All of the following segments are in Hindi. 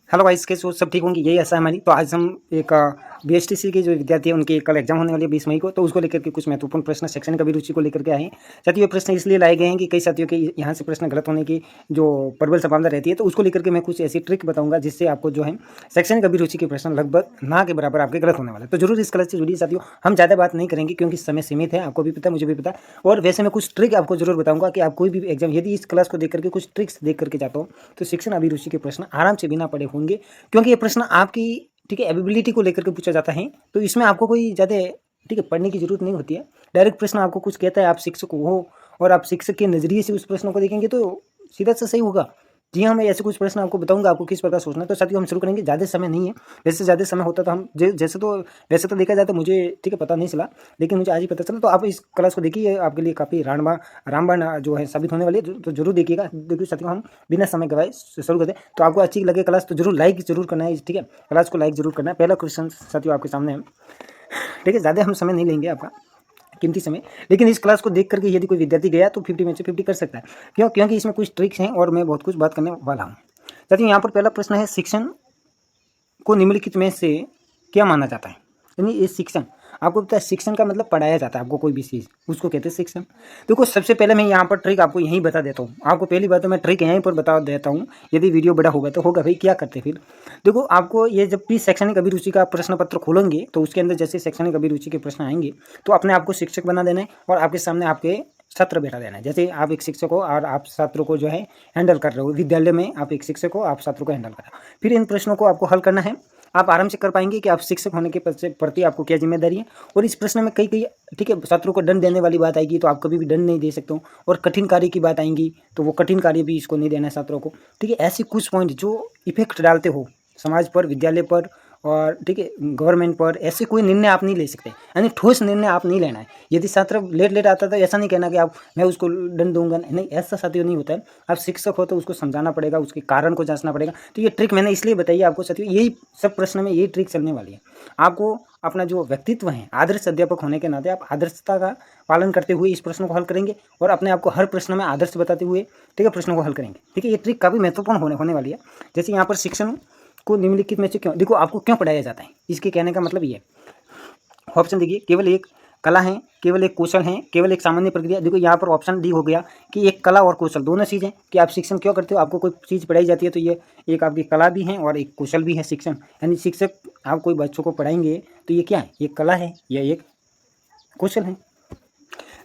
हेलो गाइस, कैसे हो? सब ठीक होंगे, यही आशा है हमारी। तो आज हम एक बीएसटीसी के जो विद्यार्थी हैं उनके कल एग्जाम होने वाली है 20 मई को, तो उसको लेकर के कुछ महत्वपूर्ण प्रश्न शैक्षणिक अभिरुचि को लेकर के आए हैं। साथियों, ये प्रश्न इसलिए लाए गए हैं कि कई साथियों के यहाँ से प्रश्न गलत होने की जो प्रबल संभावना रहती है, तो उसको लेकर के मैं कुछ ऐसी ट्रिक बताऊंगा जिससे आपको जो है शैक्षणिक अभिरुचि के प्रश्न लगभग ना के बराबर आपके गलत होने वाले हैं। तो जरूर इस क्लास से जुड़िए साथियों। हम ज़्यादा बात नहीं करेंगे क्योंकि समय सीमित है, आपको भी पता है, मुझे भी पता है। और वैसे मैं कुछ ट्रिक आपको जरूर बताऊंगा कि आप कोई भी एग्जाम यदि इस क्लास को देख करके कुछ ट्रिक्स देख करके जाता हो तो शिक्षण अभिरुचि के प्रश्न आराम से बिना पढ़े होंगे, क्योंकि ये प्रश्न आपकी ठीक है एबिलिटी को लेकर के पूछा जाता है। तो इसमें आपको कोई ज़्यादा ठीक है पढ़ने की जरूरत नहीं होती है। डायरेक्ट प्रश्न आपको कुछ कहता है, आप शिक्षक हो और आप शिक्षक के नज़रिए से उस प्रश्न को देखेंगे तो सीधा सा सही होगा। जी हाँ, मैं ऐसे कुछ प्रश्न आपको बताऊंगा, आपको किस प्रकार सोचना है। तो साथियों, हम शुरू करेंगे। ज़्यादा समय नहीं है, वैसे ज़्यादा समय होता तो हम वैसे तो देखा जाए तो मुझे ठीक है पता नहीं चला, लेकिन मुझे आज ही पता चला। तो आप इस क्लास को देखिए, आपके लिए काफ़ी रामबाण जो है साबित होने वाली है, तो जरूर देखिएगा। देखिए साथियों, हम बिना समय गवाए शुरू करते हैं। तो आपको अच्छी लगे क्लास तो जरूर लाइक जरूर करना है, ठीक है, क्लास को लाइक जरूर करना है। पहला क्वेश्चन साथियों आपके सामने है, ठीक है, ज़्यादा हम समय नहीं लेंगे आपका कीमती समय, लेकिन इस क्लास को देख करके यदि कोई विद्यार्थी गया तो 50 में से 50 कर सकता है। क्योंकि इसमें कुछ ट्रिक्स हैं और मैं बहुत कुछ बात करने वाला हूँ। साथियों, यहाँ पर पहला प्रश्न है, शिक्षण को निम्नलिखित में से क्या माना जाता है? यानी ये शिक्षण, आपको पता है शिक्षण का मतलब पढ़ाया जाता है आपको कोई भी चीज़, उसको कहते हैं शिक्षण। देखो, सबसे पहले मैं यहाँ पर ट्रिक आपको यहीं बता देता हूँ। आपको पहली बात तो मैं ट्रिक यहीं पर बता देता हूँ, यदि वीडियो बड़ा होगा तो होगा भाई, क्या करते फिर। देखो, आपको ये जब भी शैक्षणिक अभिरुचि का प्रश्न पत्र खोलेंगे तो उसके अंदर जैसे शैक्षणिक अभिरुचि के प्रश्न आएंगे तो अपने आप को शिक्षक बना देना है और आपके सामने आपके छात्र बैठा देना है। जैसे आप एक शिक्षक हो और आप छात्रों को जो है हैंडल कर रहे हो, विद्यालय में आप एक शिक्षक हो, आप छात्रों को हैंडल कर रहे हो। फिर इन प्रश्नों को आपको हल करना है। आप आराम से कर पाएंगे कि आप शिक्षक होने के प्रति आपको क्या जिम्मेदारी है। और इस प्रश्न में कई ठीक है छात्रों को दंड देने वाली बात आएगी तो आप कभी भी दंड नहीं दे सकते हो। और कठिन कार्य की बात आएंगी तो वो कठिन कार्य भी इसको नहीं देना है छात्रों को। ठीक है, ऐसे कुछ पॉइंट जो इफेक्ट डालते हो समाज पर, विद्यालय पर और ठीक है गवर्नमेंट पर, ऐसे कोई निर्णय आप नहीं ले सकते। यानी ठोस निर्णय आप नहीं लेना है। यदि छात्र लेट आता तो ऐसा नहीं कहना कि आप मैं उसको दंड दूंगा, नहीं, ऐसा साथियों नहीं होता है। आप शिक्षक हो तो उसको समझाना पड़ेगा, उसके कारण को जांचना पड़ेगा। तो ये ट्रिक मैंने इसलिए बताई आपको साथियों, यही सब प्रश्न में यही ट्रिक चलने वाली है। आपको अपना जो व्यक्तित्व है, आदर्श अध्यापक होने के नाते आप आदर्शता का पालन करते हुए इस प्रश्न को हल करेंगे और अपने आप को हर प्रश्न में आदर्श बताते हुए ठीक है प्रश्नों को हल करेंगे। ठीक है, ये ट्रिक काफ़ी महत्वपूर्ण होने वाली है। जैसे यहाँ पर शिक्षण को निम्नलिखित में से क्यों, देखो आपको क्यों पढ़ाया जाता है, इसके कहने का मतलब ये है। ऑप्शन देखिए, केवल एक कला है, केवल एक कौशल है, केवल एक सामान्य प्रक्रिया। देखो यहाँ पर ऑप्शन डी हो गया कि एक कला और कौशल दोनों चीज़ें, कि आप शिक्षण क्यों करते हो, आपको कोई चीज़ पढ़ाई जाती है तो ये एक आपकी कला भी है और एक कौशल भी है शिक्षण। यानी शिक्षक आप कोई बच्चों को पढ़ाएंगे तो ये क्या है, ये कला है या एक कौशल है।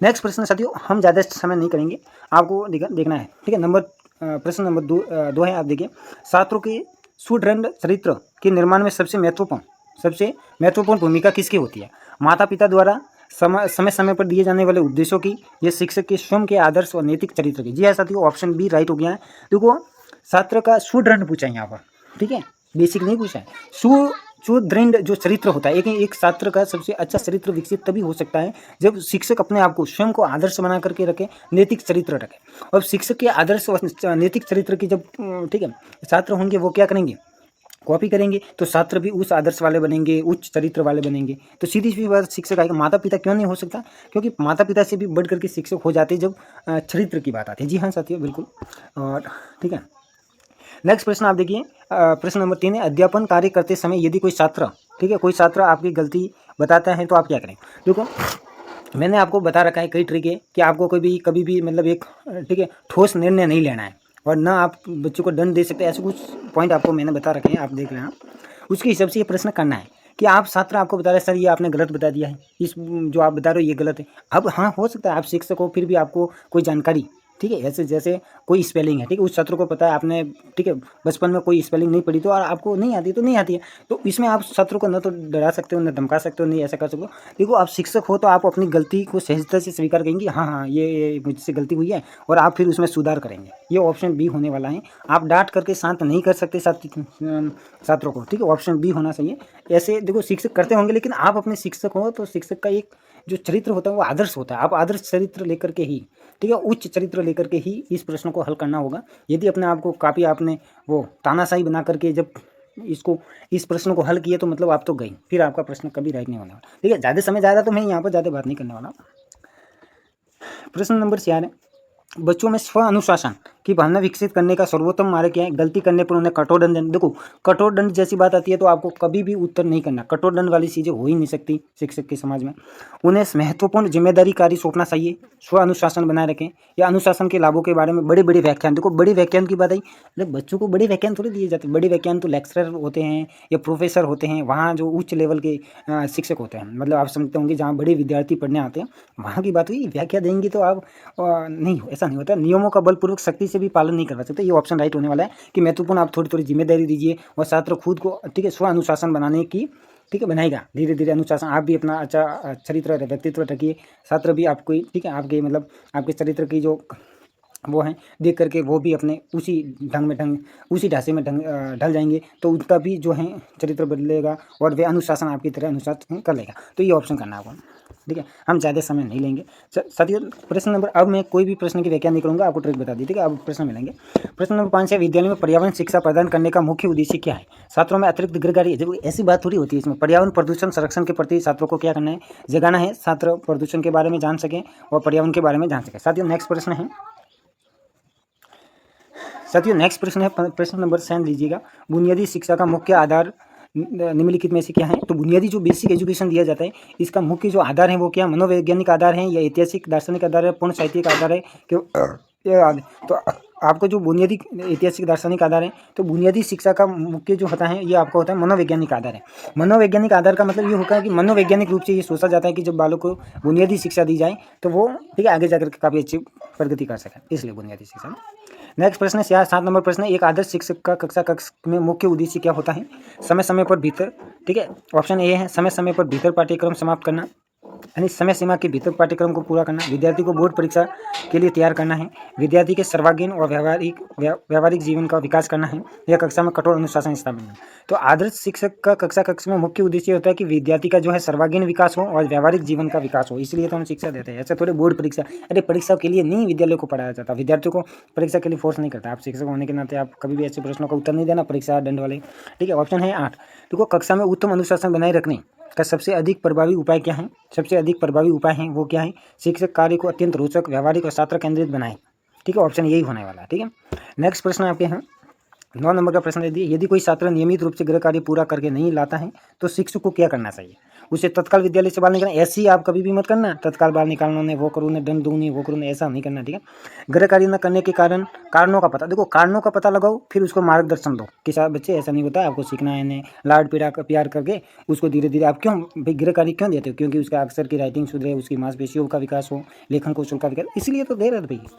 नेक्स्ट प्रश्न साथियों, हम ज़्यादा समय नहीं करेंगे, आपको देखना है। ठीक है, प्रश्न नंबर दो है। आप देखिए, छात्रों के सुदृढ़ चरित्र के निर्माण में सबसे महत्वपूर्ण भूमिका किसकी होती है? माता पिता द्वारा, समय समय पर दिए जाने वाले उपदेशों की, या शिक्षक के स्वयं के आदर्श और नैतिक चरित्र की? जी हाँ साथियों, ऑप्शन बी राइट हो गया है। देखो, छात्र का सुदृढ़ पूछा है यहाँ पर, ठीक है, बेसिक नहीं पूछा है। सुदृढ़ जो चरित्र होता है, एक छात्र का सबसे अच्छा चरित्र विकसित तभी हो सकता है जब शिक्षक अपने आप को स्वयं को आदर्श बना करके रखे, नैतिक चरित्र रखे। और शिक्षक के आदर्श और नैतिक चरित्र की जब ठीक है छात्र होंगे वो क्या करेंगे, कॉपी करेंगे, तो छात्र भी उस आदर्श वाले बनेंगे, उच्च चरित्र वाले बनेंगे। तो सीधी सी बात, शिक्षक आएगा। माता पिता क्यों नहीं हो सकता? क्योंकि माता पिता से भी बढ़ करके शिक्षक हो जाते जब चरित्र की बात आती है। जी हाँ साथियों, बिल्कुल। और ठीक है, नेक्स्ट प्रश्न आप देखिए, प्रश्न नंबर 3 है, अध्यापन कार्य करते समय यदि कोई छात्र, ठीक है, कोई छात्र आपकी गलती बताता है तो आप क्या करें? देखो, मैंने आपको बता रखा है कई ट्रिक है कि आपको कभी भी मतलब एक ठीक है ठोस निर्णय नहीं लेना है और ना आप बच्चों को दंड दे सकते। ऐसे कुछ पॉइंट आपको मैंने बता रखे हैं, आप देख लेना। उसके हिसाब से ये प्रश्न करना है कि आप छात्र आपको बता रहे सर ये आपने गलत बता दिया है, इस जो आप बता रहे हो ये गलत है। अब हाँ, हो सकता है आप शिक्षक हो फिर भी आपको कोई जानकारी, ठीक है, ऐसे जैसे कोई स्पेलिंग है, ठीक है, उस छात्र को पता है आपने ठीक है बचपन में कोई स्पेलिंग नहीं पढ़ी तो और आपको नहीं आती तो नहीं आती है, तो इसमें आप छात्र को न तो डरा सकते हो, न धमका सकते हो, नहीं ऐसा कर सकते हो। देखो, आप शिक्षक हो तो आप अपनी गलती को सहजता से स्वीकार करेंगे, हाँ हाँ ये मुझसे गलती हुई है, और आप फिर उसमें सुधार करेंगे। ये ऑप्शन बी होने वाला है। आप डांट करके शांत नहीं कर सकते छात्रों को, ठीक है, ऑप्शन बी होना चाहिए। ऐसे देखो, शिक्षक करते होंगे लेकिन आप अपने शिक्षक हो तो शिक्षक का एक जो चरित्र होता है वो आदर्श होता है। आप आदर्श चरित्र लेकर के ही, ठीक है, उच्च चरित्र लेकर के ही इस प्रश्न को हल करना होगा। यदि अपने आप को काफ़ी आपने वो तानाशाही बना करके जब इस प्रश्न को हल किया तो मतलब आप तो गई, फिर आपका प्रश्न कभी राइट नहीं होने वाला। ठीक है, ज़्यादा समय ज़्यादा तो मैं यहाँ पर ज़्यादा बात नहीं करने वाला। प्रश्न नंबर 4 है, बच्चों में स्व अनुशासन की भावना विकसित करने का सर्वोत्तम मार्ग क्या है? गलती करने पर उन्हें कठोर दंड देना। देखो, कठोर दंड जैसी बात आती है तो आपको कभी भी उत्तर नहीं करना, कठोर दंड वाली चीज़ें हो ही नहीं सकती शिक्षक के समाज में। उन्हें महत्वपूर्ण जिम्मेदारी कार्य सौंपना चाहिए, स्व अनुशासन बनाए रखें, या अनुशासन के लाभों के बारे में बड़े बड़े व्याख्यान। देखो, बड़े व्याख्यान की बात आई, मतलब बच्चों को बड़े व्याख्यान थोड़ी दिए जाते हैं। बड़े व्याख्यान तो लेक्चरर होते हैं या प्रोफेसर होते हैं, वहाँ जो उच्च लेवल के शिक्षक होते हैं, मतलब आप समझते होंगे जहाँ बड़े विद्यार्थी पढ़ने आते हैं, वहाँ की बात हुई। व्याख्या देंगे तो आप नहीं, ऐसा नहीं होता। नियमों का बलपूर्वक सख्ती से भी पालन नहीं करवा सकते। ये ऑप्शन राइट होने वाला है कि महत्वपूर्ण आप थोड़ी थोड़ी जिम्मेदारी दीजिए और छात्र खुद को, ठीक है, स्व अनुशासन बनाने की, ठीक है, बनाएगा धीरे धीरे अनुशासन। आप भी अपना अच्छा चरित्र व्यक्तित्व रखिए, छात्र भी आपको, ठीक है, आपके मतलब आपके चरित्र की जो वो हैं देख करके वो भी अपने उसी उसी ढांचे में ढल जाएंगे, तो उनका भी जो है चरित्र बदलेगा और वे अनुशासन आपकी तरह अनुशासन कर लेगा। तो ये ऑप्शन करना आपको, ठीक है। हम ज़्यादा समय नहीं लेंगे साथियों। प्रश्न नंबर, अब मैं कोई भी प्रश्न की व्याख्या नहीं करूँगा, आपको ट्रिक बता दी, ठीक है। अब प्रश्न मिलेंगे। प्रश्न नंबर 5 है, विद्यालय में पर्यावरण शिक्षा प्रदान करने का मुख्य उद्देश्य क्या है? छात्रों में अतिरिक्त गृहकार्य, जब ऐसी बात थोड़ी होती है इसमें। पर्यावरण प्रदूषण संरक्षण के प्रति छात्रों को क्या करना है? जगाना है, छात्र प्रदूषण के बारे में जान सकें और पर्यावरण के बारे में जान सकें। साथियों नेक्स्ट प्रश्न है, प्रश्न नंबर 7 लीजिएगा। बुनियादी शिक्षा का मुख्य आधार निम्नलिखित में से क्या है? तो बुनियादी जो बेसिक एजुकेशन दिया जाता है, इसका मुख्य जो आधार है वो क्या? मनोवैज्ञानिक आधार है या ऐतिहासिक दार्शनिक आधार है, पूर्ण साहित्यिक आधार है तो आपको जो बुनियादी ऐतिहासिक दार्शनिक आधार है, तो बुनियादी शिक्षा का मुख्य जो होता है ये आपका होता है मनोवैज्ञानिक आधार है। मनोवैज्ञानिक आधार का मतलब ये होता है कि मनोवैज्ञानिक रूप से ये सोचा जाता है कि जब बालों को बुनियादी शिक्षा दी जाए तो वो, ठीक है, आगे जाकर काफ़ी अच्छी प्रगति कर सकें, इसलिए बुनियादी शिक्षा। नेक्स्ट प्रश्न है 7 नंबर प्रश्न है, एक आदर्श शिक्षक का कक्षा कक्ष में मुख्य उद्देश्य क्या होता है? समय समय पर भीतर, ठीक है, ऑप्शन ए है समय समय पर भीतर पाठ्यक्रम समाप्त करना, यानी समय सीमा के भीतर पाठ्यक्रम को पूरा करना, विद्यार्थी को बोर्ड परीक्षा के लिए तैयार करना है, विद्यार्थी के सर्वांगीण और व्यावहारिक जीवन का विकास करना है, या कक्षा में कठोर अनुशासन स्थापित करना। तो आदर्श शिक्षक का कक्षा कक्ष में मुख्य उद्देश्य होता है कि विद्यार्थी का जो है सर्वांगीण विकास हो और व्यावहारिक जीवन का विकास हो, इसलिए तो हम शिक्षा देते हैं। ऐसा थोड़े बोर्ड परीक्षा, अरे परीक्षा के लिए नहीं विद्यालय को पढ़ाया जाता, विद्यार्थियों को परीक्षा के लिए फोर्स नहीं करता। आप शिक्षक होने के नाते आप कभी भी ऐसे प्रश्नों का उत्तर नहीं देना, परीक्षा दंड वाले, ठीक है। ऑप्शन है 8, देखो, कक्षा में उत्तम अनुशासन बनाए रखने का सबसे अधिक प्रभावी उपाय क्या है? सबसे अधिक प्रभावी उपाय है वो क्या है? शिक्षक कार्य को अत्यंत रोचक, व्यावहारिक और छात्र केंद्रित बनाए, ठीक है। ऑप्शन यही होने वाला है, ठीक है। नेक्स्ट प्रश्न आपके हैं 9 नंबर का प्रश्न यदि कोई छात्र नियमित रूप से गृह कार्य पूरा करके नहीं लाता है तो शिक्षक को क्या करना चाहिए? उसे तत्काल विद्यालय से बाहर निकालना। ऐसी आप कभी भी मत करना, तत्काल बाहर निकालना, उन्हें वो करूँ, उन्हें दंड दूँ, नहीं वो करूँ, ऐसा नहीं करना, ठीक है। गृह कार्य न करने के कारणों का पता, देखो कारणों का पता लगाओ, फिर उसको मार्गदर्शन दो कि साहब बच्चे ऐसा नहीं होता, आपको सीखना है, इन्हें लाड प्यार करके उसको धीरे धीरे आप क्यों गृह कार्य क्यों देते हो? क्योंकि उसका अक्षर की राइटिंग सुधरे, उसकी मांसपेशियों का विकास हो, लेखन कौशल का विकास, इसलिए तो दे रहे थे भैया,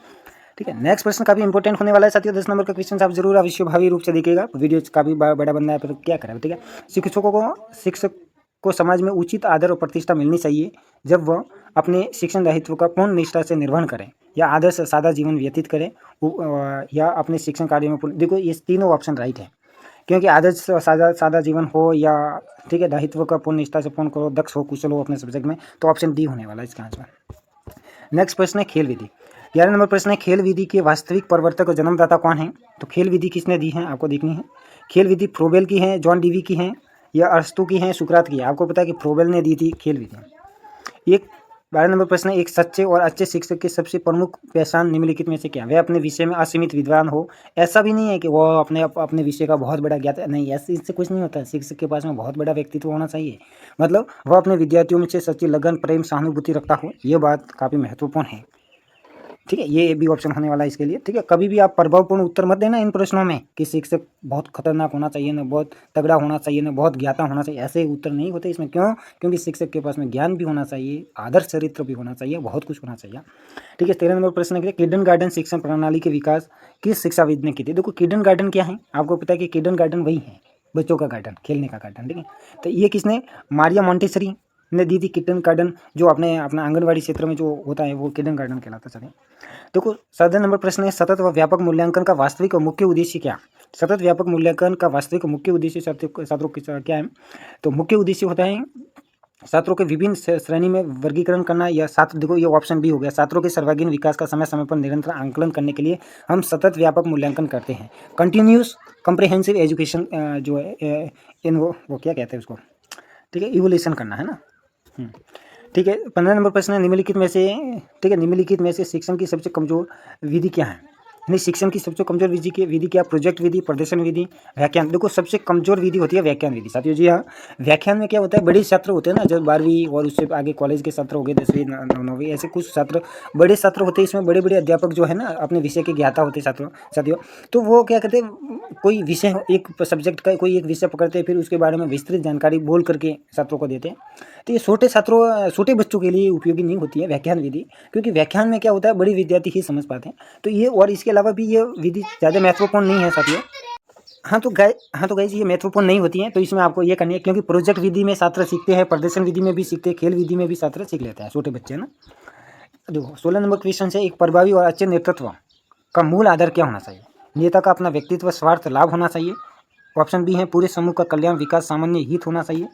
ठीक है। नेक्स्ट प्रश्न काफी इंपॉर्टेंट होने वाला है साथियों। 10 नंबर का क्वेश्चन आप जरूर अविश्वभावी रूप से देखिएगा, वीडियो काफी बड़ा बनना है, फिर क्या करें, ठीक है। शिक्षक को समाज में उचित आदर और प्रतिष्ठा मिलनी चाहिए जब वह अपने शिक्षण दायित्व का पूर्ण निष्ठा से निर्वहन करें, या आदर्श सादा जीवन व्यतीत करें, या अपने शिक्षण कार्य में देखो ये तीनों ऑप्शन राइट है, क्योंकि आदर्श सादा जीवन हो या, ठीक है, दायित्व का पूर्ण निष्ठा से पूर्ण करो, दक्ष हो, कुशल हो अपने सब्जेक्ट में, तो ऑप्शन डी होने वाला है इसका आंसर। नेक्स्ट प्रश्न है खेल विधि। 11 नंबर प्रश्न है, खेल विधि के वास्तविक प्रवर्तक और जन्मदाता कौन है? तो खेल विधि किसने दी है आपको देखनी है। खेल विधि फ्रोबेल की है, जॉन डीवी की है, या अरस्तु की है, सुकरात की है? आपको पता है कि फ्रोबेल ने दी थी खेल विधि। एक 12 नंबर प्रश्न है, एक सच्चे और अच्छे शिक्षक की सबसे प्रमुख पहचान निम्नलिखित में से क्या? वे अपने विषय में असीमित विद्वान हो। ऐसा भी नहीं है कि वो अपने विषय का बहुत बड़ा ज्ञाता, नहीं, ऐसे इससे कुछ नहीं होता। शिक्षक के पास में बहुत बड़ा व्यक्तित्व होना चाहिए, मतलब वह अपने विद्यार्थियों में से सच्ची लगन, प्रेम, सहानुभूति रखता हो। ये बात काफ़ी महत्वपूर्ण है, ठीक है। ये भी ऑप्शन होने वाला है इसके लिए, ठीक है। कभी भी आप प्रभावपूर्ण उत्तर मत देना इन प्रश्नों में कि शिक्षक बहुत खतरनाक होना चाहिए, ना बहुत तगड़ा होना चाहिए, ना बहुत ज्ञाता होना चाहिए, ऐसे उत्तर नहीं होते इसमें। क्यों? क्योंकि शिक्षक के पास में ज्ञान भी होना चाहिए, आदर्श चरित्र भी होना चाहिए, बहुत कुछ होना चाहिए, ठीक है। 13 नंबर प्रश्न है, किंडरगार्टन शिक्षण प्रणाली के विकास किस शिक्षाविद ने की थी? देखो किंडरगार्टन क्या है आपको पता है कि किंडरगार्टन वही है, बच्चों का गार्डन, खेलने का गार्डन, ठीक है। तो ये किसने? मारिया मोंटेसरी ने दी थी किंडरगार्टन, जो अपना आंगनवाड़ी क्षेत्र में जो होता है वो किंडरगार्टन कहलाता है। देखो 7 नंबर प्रश्न है, सतत व व्यापक मूल्यांकन का वास्तविक और मुख्य उद्देश्य क्या? सतत व्यापक मूल्यांकन का वास्तविक और मुख्य उद्देश्य छात्रों का क्या है? तो मुख्य उद्देश्य होता है छात्रों के विभिन्न श्रेणी में वर्गीकरण करना, या छात्र, देखो ये ऑप्शन बी हो गया, छात्रों के सर्वांगीण विकास का समय समय पर निरंतर आंकलन करने के लिए हम सतत व्यापक मूल्यांकन करते हैं। कंटिन्यूस कॉम्प्रिहेंसिव एजुकेशन जो है इन वो क्या कहते हैं उसको, ठीक है, इवोल्यूशन करना है ना, ठीक है। 15 नंबर प्रश्न है, निम्नलिखित में से, ठीक है, निम्नलिखित में से शिक्षण की सबसे कमजोर विधि क्या है? यानी शिक्षण की सबसे कमजोर विधि क्या? प्रोजेक्ट विधि, प्रदर्शन विधि, व्याख्यान। देखो सबसे कमजोर विधि होती है व्याख्यान विधि साथियों। जी हाँ, व्याख्यान में क्या होता है, बड़े छात्र होते हैं ना, जब 12वीं और उससे आगे कॉलेज के छात्र हो गए, 10वीं 9वीं, ऐसे कुछ छात्र बड़े छात्र होते हैं। इसमें बड़े बड़े अध्यापक जो है ना, अपने विषय के ज्ञाता होते हैं छात्रों साथियों। तो वो क्या कहते हैं, कोई विषय एक सब्जेक्ट का कोई एक विषय पकड़ते हैं, फिर उसके बारे में विस्तृत जानकारी बोल करके छात्रों को देते हैं। तो ये छोटे बच्चों के लिए उपयोगी नहीं होती है व्याख्यान विधि, क्योंकि व्याख्यान में क्या होता है, बड़ी विद्यार्थी ही समझ पाते हैं। तो ये, और इसके अलावा भी ये विधि ज़्यादा महत्वपूर्ण नहीं है साथियों। हाँ तो गाइस ये महत्वपूर्ण नहीं होती हैं, तो इसमें आपको ये करनी है, क्योंकि प्रोजेक्ट विधि में छात्र सीखते हैं, प्रदर्शन विधि में भी सीखते हैं, खेल विधि में भी छात्र सीख लेते हैं, छोटे बच्चे ना। देखो 16 नंबर क्वेश्चन है, एक प्रभावी और अच्छे नेतृत्व का मूल आधार क्या होना चाहिए? नेता का अपना व्यक्तित्व, स्वार्थ, लाभ होना चाहिए। ऑप्शन बी है पूरे समूह का कल्याण, विकास, सामान्य हित होना चाहिए।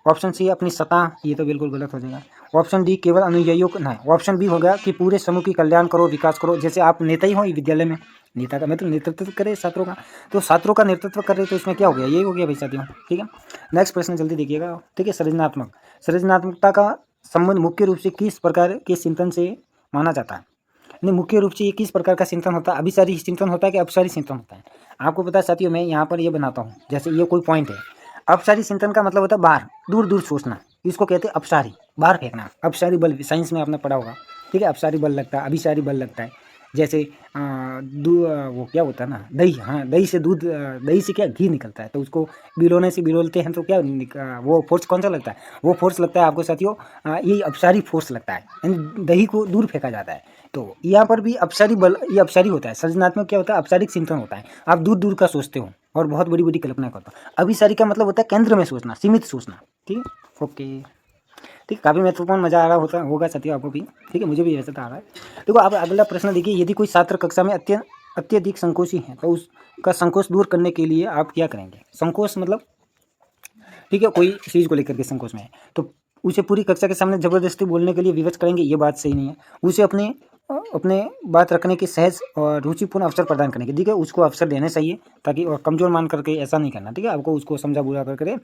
ऑप्शन सी अपनी सत्ता, ये तो बिल्कुल गलत हो जाएगा। ऑप्शन डी केवल अनुयायियों को नहीं। ऑप्शन बी हो गया कि पूरे समूह की कल्याण करो, विकास करो। जैसे आप नेता ही हो विद्यालय में, नेता का मतलब नेतृत्व करे छात्रों का, तो छात्रों का नेतृत्व कर रहे, तो इसमें क्या हो गया, यही हो गया भाई साथियों। ठीक है, नेक्स्ट प्रश्न जल्दी देखिएगा। ठीक है, सृजनात्मकता का संबंध मुख्य रूप से किस प्रकार के चिंतन से माना जाता है? नहीं, मुख्य रूप से ये किस प्रकार का चिंतन होता है? अभिसारी चिंतन होता है कि अपसारी चिंतन होता है? आपको पता है साथियों, मैं यहाँ पर ये बनाता हूँ, जैसे ये कोई पॉइंट है। अपसारी चिंतन का मतलब होता है बाहर, दूर दूर सोचना, इसको कहते हैं अपसारी, बाहर फेंकना। अपसारी बल साइंस में आपने पढ़ा होगा। ठीक है, अपसारी बल लगता है, अभिसारी बल लगता है। जैसे वो क्या होता है ना, दही, हाँ दही से दूध, दही से क्या घी निकलता है, तो उसको बिलोने से बिलोलते हैं, तो क्या वो फोर्स कौन सा लगता है? वो फोर्स लगता है आपको साथियों, ये अपसारी फोर्स लगता है, यानी दही को दूर फेंका जाता है। तो यहाँ पर भी अपसारी बल, ये अपसारी होता है। सृजनात्मक क्या होता है? अपसारिक चिंतन होता है, आप दूर दूर का सोचते हो और बहुत बड़ी बड़ी कल्पना करते हो। अभिसारी का मतलब होता है केंद्र में सोचना, सीमित सोचना। ठीक है, ओके, ठीक है, काफ़ी महत्वपूर्ण, मजा आ रहा होगा साथियों आपको भी। ठीक है, मुझे भी वैसे तो आ रहा है। देखो आप अगला प्रश्न देखिए, यदि कोई छात्र कक्षा में अत्यधिक संकोची है, तो उसका संकोच दूर करने के लिए आप क्या करेंगे? संकोच मतलब, ठीक है, कोई चीज़ को लेकर के संकोच में है, तो उसे पूरी कक्षा के सामने ज़बरदस्ती बोलने के लिए विवश करेंगे, ये बात सही नहीं है। उसे अपने बात रखने की सहज और रुचिपूर्ण अवसर प्रदान करने की, ठीक है, उसको अवसर देने चाहिए, ताकि और कमज़ोर मान करके ऐसा नहीं करना। ठीक है, आपको उसको समझा बुरा कर करे,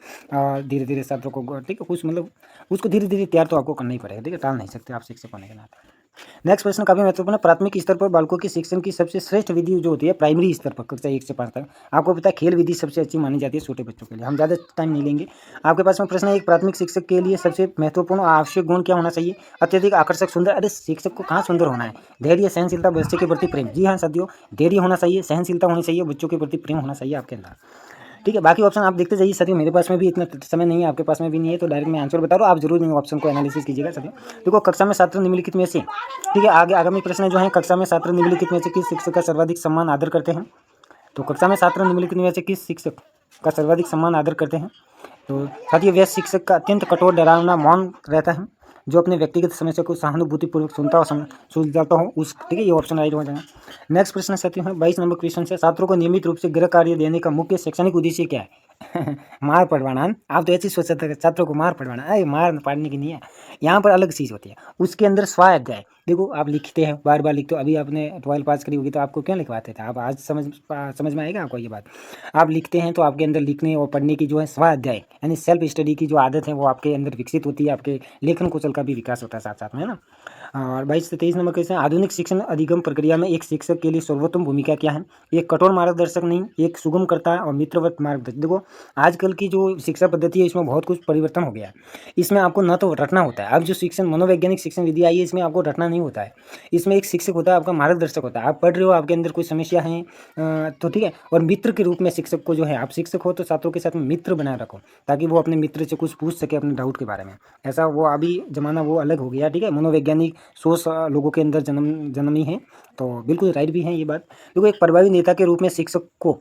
धीरे धीरे छात्रों को, ठीक है, कुछ मतलब उसको धीरे धीरे तैयार तो आपको करना ही पड़ेगा। ठीक है, टाल नहीं सकते आप शिक्षक होने के नाते। नेक्स्ट प्रश्न काफी महत्वपूर्ण है। प्राथमिक स्तर पर बालकों के शिक्षण की सबसे श्रेष्ठ विधि जो होती है प्राइमरी स्तर पर, कक्षा 1 से 5 तक, आपको पता है खेल विधि सबसे अच्छी मानी जाती है छोटे बच्चों के लिए। हम ज़्यादा टाइम नहीं लेंगे। आपके पास में प्रश्न है, एक प्राथमिक शिक्षक के लिए सबसे महत्वपूर्ण और आवश्यक गुण क्या होना चाहिए? अत्यधिक आकर्षक, सुंदर। अरे शिक्षक को कहाँ सुंदर होना है? धैर्य, सहनशीलता, बच्चे के प्रति प्रेम। जी हाँ साथियों, धैर्य होना चाहिए, सहनशीलता होनी चाहिए, बच्चों के प्रति प्रेम होना चाहिए आपके अंदर। ठीक है, बाकी ऑप्शन आप देखते जाइए साथियों, मेरे पास में भी इतना समय नहीं है, आपके पास में भी नहीं है, तो डायरेक्ट मैं आंसर बता रहा हूँ, आप जरूर इन ऑप्शन को एनालिसिस कीजिएगा साथियों। देखो कक्षा में छात्र निम्नलिखित में से, ठीक है, आगे आगामी प्रश्न जो है, कक्षा में छात्र निम्नलिखित में से किस शिक्षक का सर्वाधिक सम्मान आदर करते हैं? तो कक्षा में छात्र निम्नलिखित में से किस शिक्षक का सर्वाधिक सम्मान आदर करते हैं? तो साथियों, वह शिक्षक का अत्यंत कठोर, डरावना, मौन रहता है, जो अपने व्यक्तिगत समस्या को सहानुभूतिपूर्वक सुनता और सुलझाता हो, उस, ठीक है, ये ऑप्शन राइट हो जाएगा। नेक्स्ट प्रश्न साथियों है 22 नंबर क्वेश्चन से, छात्रों को नियमित रूप से गृह कार्य देने का मुख्य शैक्षणिक उद्देश्य क्या है? मार पड़वाना। आप तो ऐसी सोच सकते हैं छात्रों को मार पड़वाना, अरे मार पड़ने की नहीं है, यहाँ पर अलग चीज़ होती है। उसके अंदर स्वाध्याय, देखो आप लिखते हैं, बार बार लिखते हो, अभी आपने 12 पास करी होगी तो आपको क्यों लिखवाते थे? आप आज समझ में आएगा आपको ये बात। आप लिखते हैं तो आपके अंदर लिखने और पढ़ने की जो है स्वाध्याय यानी सेल्फ स्टडी की जो आदत है वो आपके अंदर विकसित होती है, आपके लेखन कौशल का भी विकास होता है साथ साथ में, है ना। और 22 से 23 नंबर क्वेश्चन, आधुनिक शिक्षण अधिगम प्रक्रिया में एक शिक्षक के लिए सर्वोत्तम भूमिका क्या है? एक कठोर मार्गदर्शक नहीं, एक सुगम करता है और मित्रवत मार्गदर्शक। देखो आजकल की जो शिक्षा पद्धति है इसमें बहुत कुछ परिवर्तन हो गया है। इसमें आपको न तो रटना होता है, अब जो शिक्षण मनोवैज्ञानिक शिक्षण विधि आई है इसमें आपको रटना नहीं होता है। इसमें एक शिक्षक होता है, आपका मार्गदर्शक होता है। आप पढ़ रहे हो, आपके अंदर कोई समस्या है तो ठीक है, और मित्र के रूप में शिक्षक को जो है, आप शिक्षक हो तो छात्रों के साथ में मित्र बनाए रखो, ताकि वो अपने मित्र से कुछ पूछ सके अपने डाउट के बारे में। ऐसा वो अभी जमाना वो अलग हो गया, ठीक है, मनोवैज्ञानिक सोच लोगों के अंदर जन्मी है, तो बिल्कुल राइट भी है ये बात। देखो एक प्रभावी नेता के रूप में शिक्षक को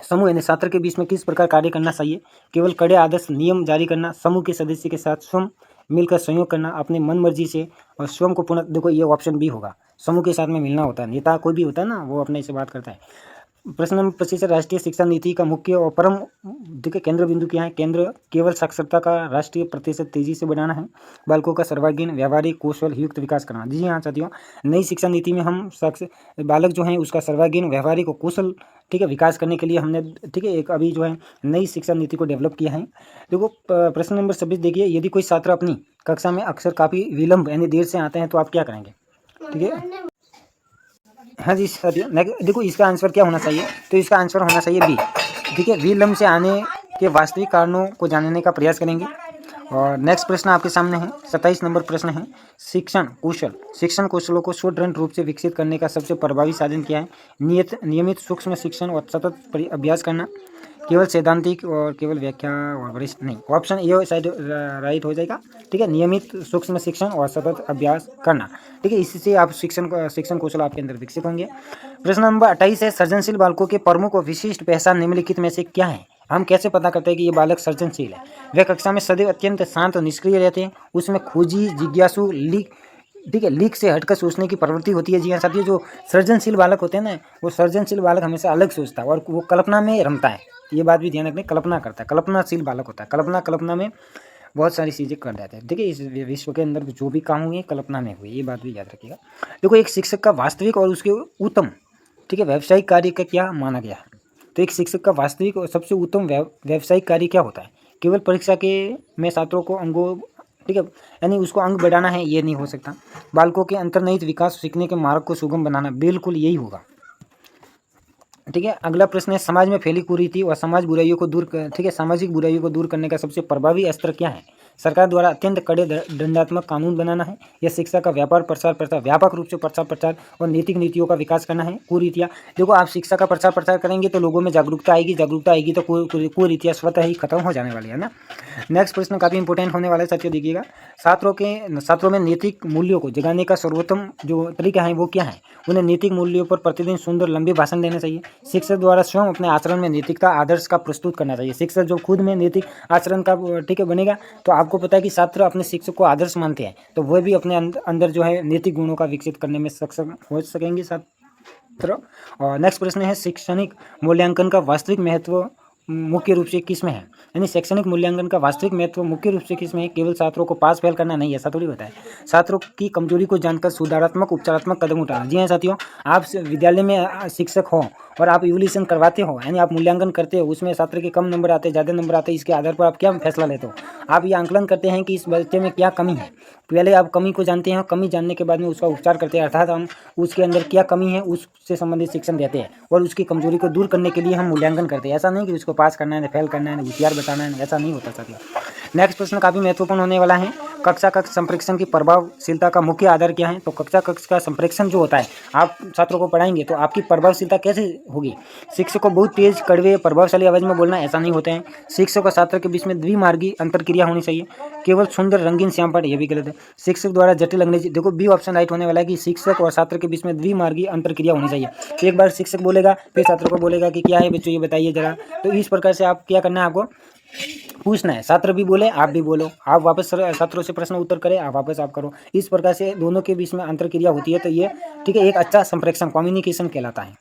समूह यानी छात्र के बीच में किस प्रकार कार्य करना चाहिए? केवल कड़े आदर्श नियम जारी करना, समूह के सदस्य के साथ स्वयं मिलकर सहयोग करना, अपने मन मर्जी से और स्वयं को पुनः, देखो ये ऑप्शन बी होगा, समूह के साथ में मिलना होता है। नेता कोई भी होता है ना, वो अपने से बात करता है। प्रश्न नंबर 25 राष्ट्रीय शिक्षा नीति का मुख्य और परम, देखिए केंद्र बिंदु क्या है? केंद्र केवल साक्षरता का राष्ट्रीय प्रतिशत तेजी से बढ़ाना है, बालकों का सर्वांगीण व्यावहारिक कौशल युक्त विकास करना। जी हाँ साथियों, नई शिक्षा नीति में हम बालक जो है उसका सर्वांगीण व्यावहारिक और कौशल, ठीक है, विकास करने के लिए हमने, ठीक है, एक अभी जो है नई शिक्षा नीति को डेवलप किया है। देखो प्रश्न नंबर 26 देखिए, यदि कोई छात्र अपनी कक्षा में अक्सर काफ़ी विलम्ब यानी देर से आते हैं तो आप क्या करेंगे? ठीक है, हाँ जी साथियों, देखो इसका आंसर क्या होना चाहिए, तो इसका आंसर होना चाहिए बी। ठीक है, विलंब से आने के वास्तविक कारणों को जानने का प्रयास करेंगे। और नेक्स्ट प्रश्न आपके सामने है, 27 नंबर प्रश्न है, शिक्षण कौशलों को सुदृढ़ रूप से विकसित करने का सबसे प्रभावी साधन क्या है? नियमित सूक्ष्म शिक्षण और सतत अभ्यास करना, केवल सैद्धांतिक और केवल व्याख्या और वरिष्ठ नहीं। ऑप्शन ए शायद राइट हो जाएगा। ठीक है, नियमित सूक्ष्म शिक्षण और सतत अभ्यास करना। ठीक है, इससे आप शिक्षण कौशल आपके अंदर विकसित होंगे। प्रश्न नंबर 28 है, सृजनशील बालकों के प्रमुख और विशिष्ट पहचान निम्नलिखित में से क्या है? हम कैसे पता करते हैं कि ये बालक सृजनशील है? वे कक्षा में सदैव अत्यंत शांत और निष्क्रिय रहते हैं, उसमें खोजी, जिज्ञासु, ठीक है, लीक से हटकर सोचने की प्रवृत्ति होती है। जी हाँ साथियों, जो सृजनशील बालक होते हैं ना, वो सृजनशील बालक हमेशा अलग सोचता है और वो कल्पना में रमता है। ये बात भी ध्यान रखना, कल्पना करता है, कल्पनाशील बालक होता है। कल्पना में बहुत सारी चीज़ें कर देते हैं। ठीक है, इस विश्व के अंदर जो भी काम हुए कल्पना में हुए, ये बात भी याद रखिएगा। देखो, एक शिक्षक का वास्तविक और उसके उत्तम, ठीक है, व्यावसायिक कार्य का क्या माना गया है? तो एक शिक्षक का वास्तविक और सबसे उत्तम व्यावसायिक कार्य क्या होता है? केवल परीक्षा के में छात्रों को अंगों, ठीक है, यानी उसको अंग बढ़ाना है, ये नहीं हो सकता। बालकों के अंतर्निहित विकास, सीखने के मार्ग को सुगम बनाना, बिल्कुल यही होगा। ठीक है, अगला प्रश्न है, समाज में फैली कुरीति और सामाजिक बुराइयों को दूर करने का सबसे प्रभावी अस्त्र क्या है? सरकार द्वारा अत्यंत कड़े दंडात्मक कानून बनाना है, या शिक्षा का व्यापार प्रसार व्यापक रूप से प्रचार और नैतिक नीतियों का विकास करना है? कुरीतियाँ, देखो आप शिक्षा का प्रचार करेंगे तो लोगों में जागरूकता आएगी तो कुरीतियाँ स्वतः ही खत्म हो जाने वाली है ना। नेक्स्ट प्रश्न काफ़ी इंपॉर्टेंट होने वाला है साथियों, देखिएगा। छात्रों में नैतिक मूल्यों को जगाने का सर्वोत्तम जो तरीका है वो क्या है? उन्हें नैतिक मूल्यों पर प्रतिदिन सुंदर लंबे भाषण देना चाहिए। शिक्षक द्वारा स्वयं अपने आचरण में नैतिकता आदर्श का प्रस्तुत करना चाहिए। शिक्षक जो खुद में नैतिक आचरण का, ठीक है, बनेगा, तो आपको पता है कि छात्र अपने शिक्षक को आदर्श मानते हैं, तो वह भी अपने अंदर जो है नैतिक गुणों का विकसित करने में सक्षम हो सकेंगे छात्र। और नेक्स्ट प्रश्न है, शैक्षणिक मूल्यांकन का वास्तविक महत्व मुख्य रूप से किस में है? यानी शैक्षणिक मूल्यांकन का वास्तविक महत्व मुख्य रूप से किस में है? केवल छात्रों को पास फेल करना नहीं, ऐसा थोड़ी होता है। छात्रों की कमजोरी को जानकर सुधारात्मक उपचारात्मक कदम उठाना। जी हाँ साथियों, आप विद्यालय में शिक्षक हो और आप इवोल्यूशन करवाते हो, यानी आप मूल्यांकन करते हो, उसमें छात्र के कम नंबर आते हैं, ज़्यादा नंबर आते हैं, इसके आधार पर आप क्या फैसला लेते हो? आप ये आंकलन करते हैं कि इस बच्चे में क्या कमी है। पहले आप कमी को जानते हैं, कमी जानने के बाद में उसका उपचार करते हैं, अर्थात हम उसके अंदर क्या कमी है उससे संबंधित शिक्षण देते हैं और उसकी कमजोरी को दूर करने के लिए हम मूल्यांकन करते हैं। ऐसा नहीं कि उसको पास करना है, फेल करना है, होशियार बताना है, ऐसा नहीं होता साथियों। नेक्स्ट प्रश्न काफ़ी महत्वपूर्ण होने वाला है, कक्षा संप्रेषण की प्रभावशीलता का मुख्य आधार क्या है? तो कक्षा का संप्रेषण जो होता है, आप छात्रों को पढ़ाएंगे तो आपकी प्रभावशीलता कैसे होगी? शिक्षक को बहुत तेज, कड़वे, प्रभावशाली आवाज में बोलना, ऐसा नहीं होता है। शिक्षक और छात्र के बीच में द्विमार्गी अंतरक्रिया होनी चाहिए। केवल सुंदर रंगीन श्याम पाठ, ये भी गलत है। शिक्षक द्वारा जटिल अंग्रेजी, देखो बी ऑप्शन राइट होने वाला है कि शिक्षक और छात्र के बीच में द्विमार्गी अंतरक्रिया होनी चाहिए। एक बार शिक्षक बोलेगा, फिर छात्र को बोलेगा कि क्या है बच्चों ये बताइए जरा। तो इस प्रकार से आप क्या करना है, आपको पूछना है, छात्र भी बोले आप भी बोलो, आप वापस छात्रों से प्रश्न उत्तर करें, आप वापस आप करो। इस प्रकार से दोनों के बीच में अंतरक्रिया होती है, तो ये, ठीक है, एक अच्छा संप्रेषण, कम्युनिकेशन कहलाता है।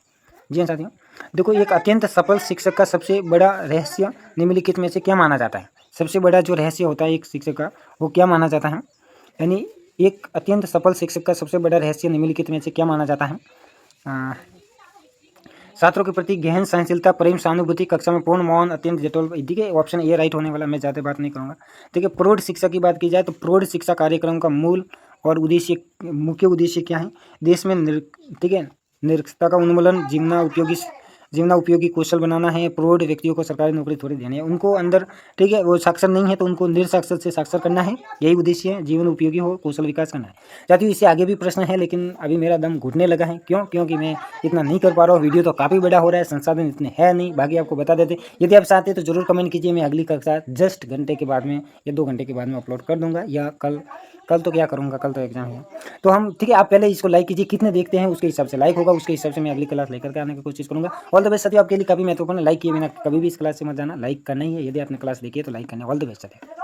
जी हाँ साथियों, देखो एक अत्यंत सफल शिक्षक का सबसे बड़ा रहस्य निम्नलिखित में से क्या माना जाता है? सबसे बड़ा जो रहस्य होता है एक शिक्षक का, वो क्या माना जाता है? यानी एक अत्यंत सफल शिक्षक का सबसे बड़ा रहस्य निम्नलिखित में से क्या माना जाता है? छात्रों के प्रति गहन सहनशीलता, प्रेम, सहानुभूति, कक्षा में पूर्ण मौन, अत्यंत जटिल। ठीक है, ऑप्शन ए राइट होने वाला, मैं ज़्यादा बात नहीं करूँगा। ठीक है, प्रौढ़ शिक्षा की बात की जाए तो प्रौढ़ शिक्षा कार्यक्रम का मूल और मुख्य उद्देश्य क्या है? देश में ठीक है, निरक्षरता का उन्मूलन, जीवना उपयोगी कौशल बनाना है। प्रौढ़ व्यक्तियों को सरकारी नौकरी थोड़ी देनी है, उनको अंदर, ठीक है, वो साक्षर नहीं है तो उनको निरसाक्षर से साक्षर करना है, यही उद्देश्य है। जीवन उपयोगी हो, कौशल विकास करना है। साथियों, इससे आगे भी प्रश्न है, लेकिन अभी मेरा दम घुटने लगा है। क्योंकि मैं इतना नहीं कर पा रहा हूँ, वीडियो तो काफ़ी बड़ा हो रहा है, संसाधन इतने है नहीं। बाकी आपको बता देते, यदि आप चाहते तो जरूर कमेंट कीजिए, मैं अगली कक्षा जस्ट घंटे के बाद में या 2 घंटे के बाद में अपलोड कर दूंगा, या कल तो क्या करूँगा, कल तो एग्जाम है। तो हम, ठीक है, आप पहले इसको लाइक कीजिए, कितने देखते हैं उसके हिसाब से लाइक होगा, उसके हिसाब से मैं अगली क्लास लेकर के आने की कोशिश करूँगा। ऑल द बेस्ट साथियों, आपके लिए काफ़ी महत्वपूर्ण, लाइक किए बिना कभी भी इस क्लास से मत जाना, लाइक करना ही है। यदि आपने क्लास देखी है तो लाइक करना। ऑल द बेस्ट साथियों।